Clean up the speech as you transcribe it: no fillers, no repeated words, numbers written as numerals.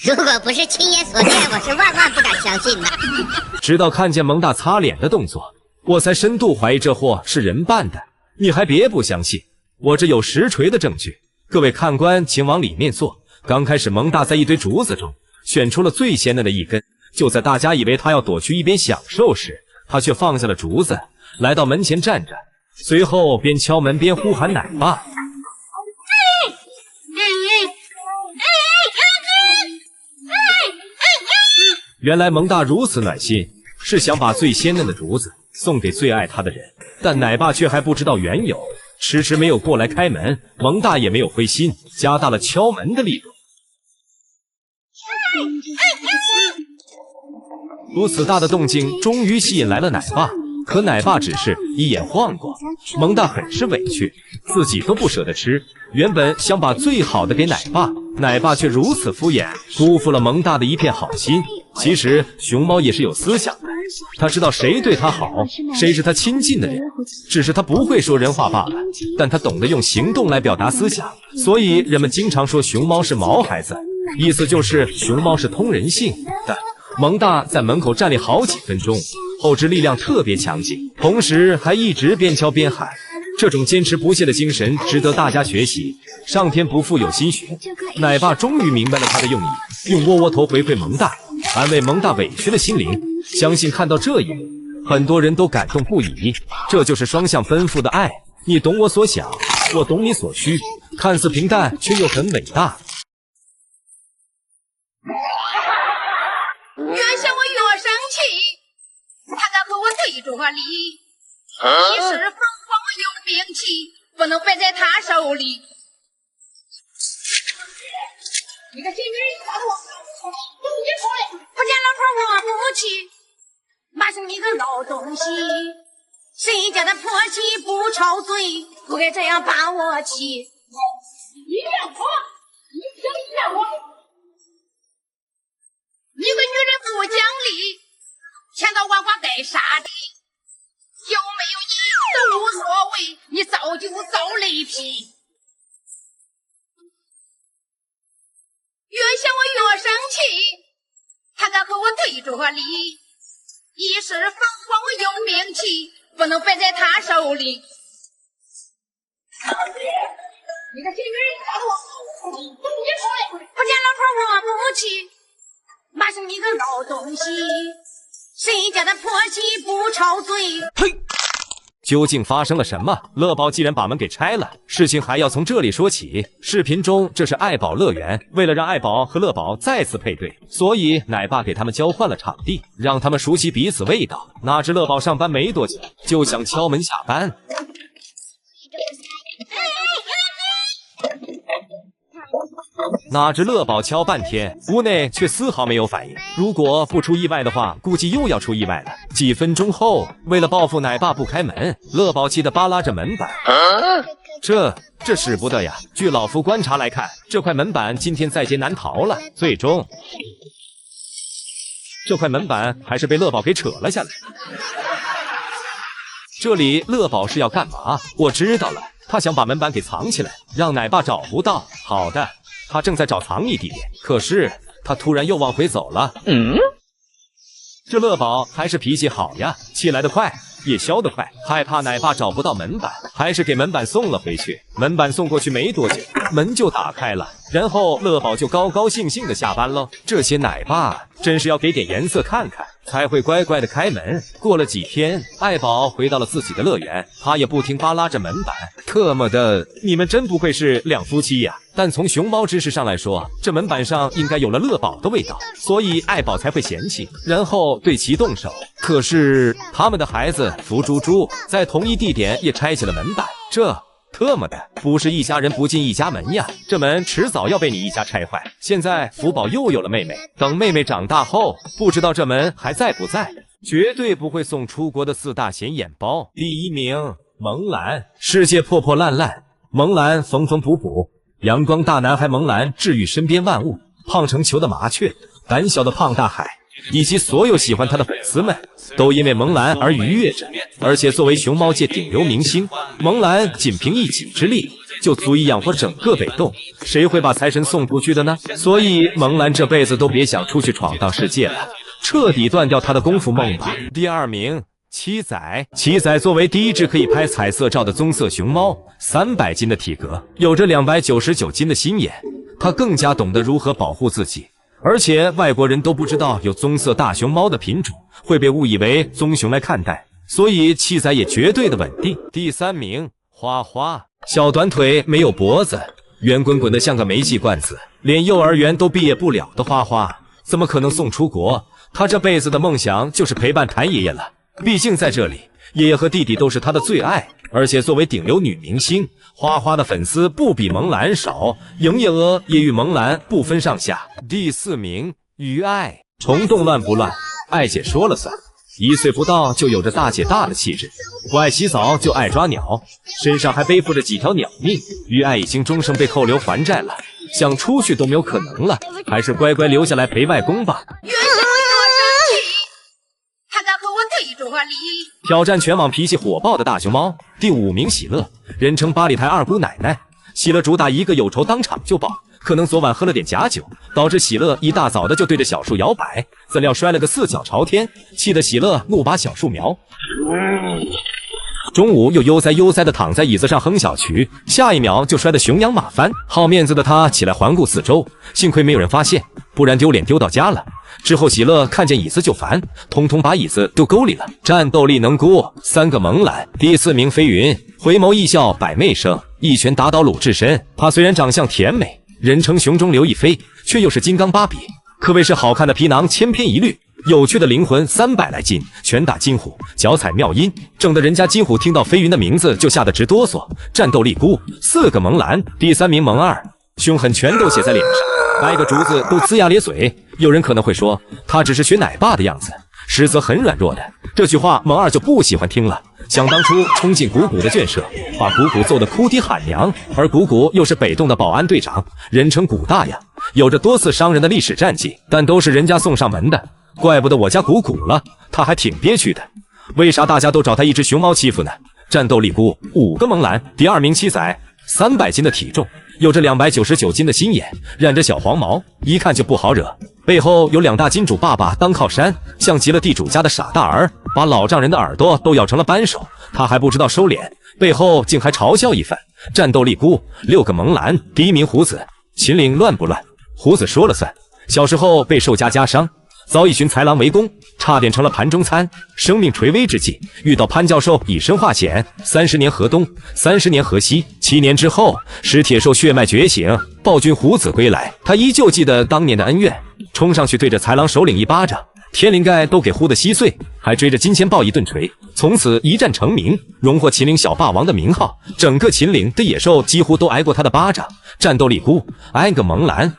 如果不是亲眼所见，我是万万不敢相信的。直到看见蒙大擦脸的动作，我才深度怀疑这货是人扮的。你还别不相信，我这有实锤的证据。各位看官，请往里面坐。刚开始，蒙大在一堆竹子中选出了最鲜嫩的一根，就在大家以为他要躲去一边享受时，他却放下了竹子，来到门前站着，随后边敲门边呼喊奶爸。原来蒙大如此暖心，是想把最鲜嫩的竹子送给最爱他的人，但奶爸却还不知道缘由，迟迟没有过来开门。蒙大也没有灰心，加大了敲门的力度。如此大的动静终于吸引来了奶爸，可奶爸只是一眼晃过。蒙大很是委屈，自己都不舍得吃，原本想把最好的给奶爸，奶爸却如此敷衍，辜负了蒙大的一片好心。其实熊猫也是有思想的，他知道谁对他好，谁是他亲近的人，只是他不会说人话罢了，但他懂得用行动来表达思想，所以人们经常说熊猫是毛孩子，意思就是熊猫是通人性的。蒙大在门口站立好几分钟，后肢力量特别强劲，同时还一直边敲边喊。这种坚持不懈的精神值得大家学习，上天不负有心学。奶爸终于明白了他的用意，用窝窝头回馈蒙大，安慰蒙大委屈的心灵。相信看到这一幕，很多人都感动不已。这就是双向奔赴的爱，你懂我所想，我懂你所需，看似平淡却又很伟大。越想我越生气，他敢和我对着理，一时风光有名气，不能败在他手里。你个贱女人，你出来！不见老头我不气，骂醒你个老东西！谁家的婆媳不吵嘴，不该这样把我气。你怨我，你真怨我！你个女人不讲理，千刀万剐该杀的。有没有你都无所谓，你早就遭雷劈。越想我越生气，他敢和我对着理，一时风光有名气，不能败在他手里。你个贱女人，你出来！不见老头我不气，骂醒你个老东西！谁家的婆媳不吵嘴？嘿！究竟发生了什么？乐宝既然把门给拆了，事情还要从这里说起。视频中这是爱宝乐园，为了让爱宝和乐宝再次配对，所以奶爸给他们交换了场地，让他们熟悉彼此味道。哪知乐宝上班没多久就想敲门下班。哪知乐宝敲半天，屋内却丝毫没有反应。如果不出意外的话，估计又要出意外了。几分钟后，为了报复奶爸不开门，乐宝气得扒拉着门板。这使不得呀！据老夫观察来看，这块门板今天在劫难逃了。最终，这块门板还是被乐宝给扯了下来。这里乐宝是要干嘛？我知道了，他想把门板给藏起来，让奶爸找不到。好的。他正在找藏匿地点，可是他突然又往回走了。这乐宝还是脾气好呀，气来得快，也消得快，害怕奶爸找不到门板，还是给门板送了回去。门板送过去没多久，门就打开了，然后乐宝就高高兴兴的下班喽。这些奶爸真是要给点颜色看看，才会乖乖的开门。过了几天，爱宝回到了自己的乐园，他也不停扒拉着门板。特么的，你们真不愧是两夫妻呀！但从熊猫知识上来说，这门板上应该有了乐宝的味道，所以爱宝才会嫌弃，然后对其动手。可是他们的孩子福猪猪在同一地点也拆起了门板，这特么的，不是一家人不进一家门呀！这门迟早要被你一家拆坏。现在福宝又有了妹妹，等妹妹长大后，不知道这门还在不在，绝对不会送出国的4大显眼包。第一名，萌兰，世界破破烂烂，萌兰缝缝补补，阳光大男孩萌兰治愈身边万物，胖成球的麻雀，胆小的胖大海，以及所有喜欢他的粉丝们，都因为萌兰而愉悦着。而且作为熊猫界顶流明星，萌兰仅凭一己之力就足以养活整个北洞，谁会把财神送出去的呢？所以蒙兰这辈子都别想出去闯荡世界了，彻底断掉他的功夫梦吧。第2名，七仔。七仔作为第一只可以拍彩色照的棕色熊猫，300斤的体格，有着299斤的心眼，他更加懂得如何保护自己。而且外国人都不知道有棕色大熊猫的品种，会被误以为棕熊来看待，所以七仔也绝对的稳定。第3名，花花。小短腿，没有脖子，圆滚滚的像个煤气罐子，连幼儿园都毕业不了的花花，怎么可能送出国？他这辈子的梦想就是陪伴谭爷爷了。毕竟在这里，爷爷和弟弟都是他的最爱，而且作为顶流女明星，花花的粉丝不比蒙兰少，营业额也与蒙兰不分上下。第4名，于爱。虫洞乱不乱，爱姐说了算。1岁不到就有着大姐大的气质，不爱洗澡就爱抓鸟，身上还背负着几条鸟命。于爱已经终生被扣留还债了，想出去都没有可能了，还是乖乖留下来陪外公吧。越想越生气，他敢和我对着理。挑战全网脾气火爆的大熊猫。第5名，喜乐，人称8里台二姑奶奶。喜乐主打一个有仇当场就报，可能昨晚喝了点假酒，导致喜乐一大早的就对着小树摇摆，怎料摔了个4脚朝天，气得喜乐怒把小树苗。中午又悠哉的躺在椅子上哼小曲，下一秒就摔得熊仰马翻。好面子的他起来环顾四周，幸亏没有人发现，不然丢脸丢到家了。之后喜乐看见椅子就烦，统统把椅子丢沟里了。战斗力能估，3个萌懒。第4名，飞云，回眸一笑百媚生，一拳打倒鲁智深。他虽然长相甜美，人称熊中刘亦菲，却又是金刚芭比，可谓是好看的皮囊千篇一律，有趣的灵魂300来斤，拳打金虎，脚踩妙音，整得人家金虎听到飞云的名字就吓得直哆嗦。战斗力估4个萌蓝。第3名，萌二，凶狠全都写在脸上，掰个竹子都龇牙咧嘴。有人可能会说他只是学奶爸的样子，实则很软弱的。这句话萌二就不喜欢听了。想当初冲进谷谷的眷舍，把谷谷揍得哭爹喊娘，而谷谷又是北洞的保安队长，人称谷大爷，有着多次伤人的历史战绩，但都是人家送上门的，怪不得我家谷谷了，他还挺憋屈的。为啥大家都找他一只熊猫欺负呢？战斗力估5个萌蓝。第2名，七仔，300斤的体重，有着299斤的心眼，染着小黄毛，一看就不好惹。背后有2大金主爸爸当靠山，像极了地主家的傻大儿，把老丈人的耳朵都咬成了扳手，他还不知道收敛，背后竟还嘲笑一番。战斗力估6个萌蓝。第1名，胡子，秦岭乱不乱？胡子说了算。小时候被寿家家伤，遭一群豺狼围攻，差点成了盘中餐。生命垂危之际，遇到潘教授以身化险，30年河东，30年河西。7年之后，石铁兽血脉觉醒，暴君胡子归来，他依旧记得当年的恩怨，冲上去对着豺狼首领一巴掌，天灵盖都给呼得稀碎，还追着金钱豹一顿锤，从此一战成名，荣获秦岭小霸王的名号。整个秦岭的野兽几乎都挨过他的巴掌。战斗力估挨个萌蓝。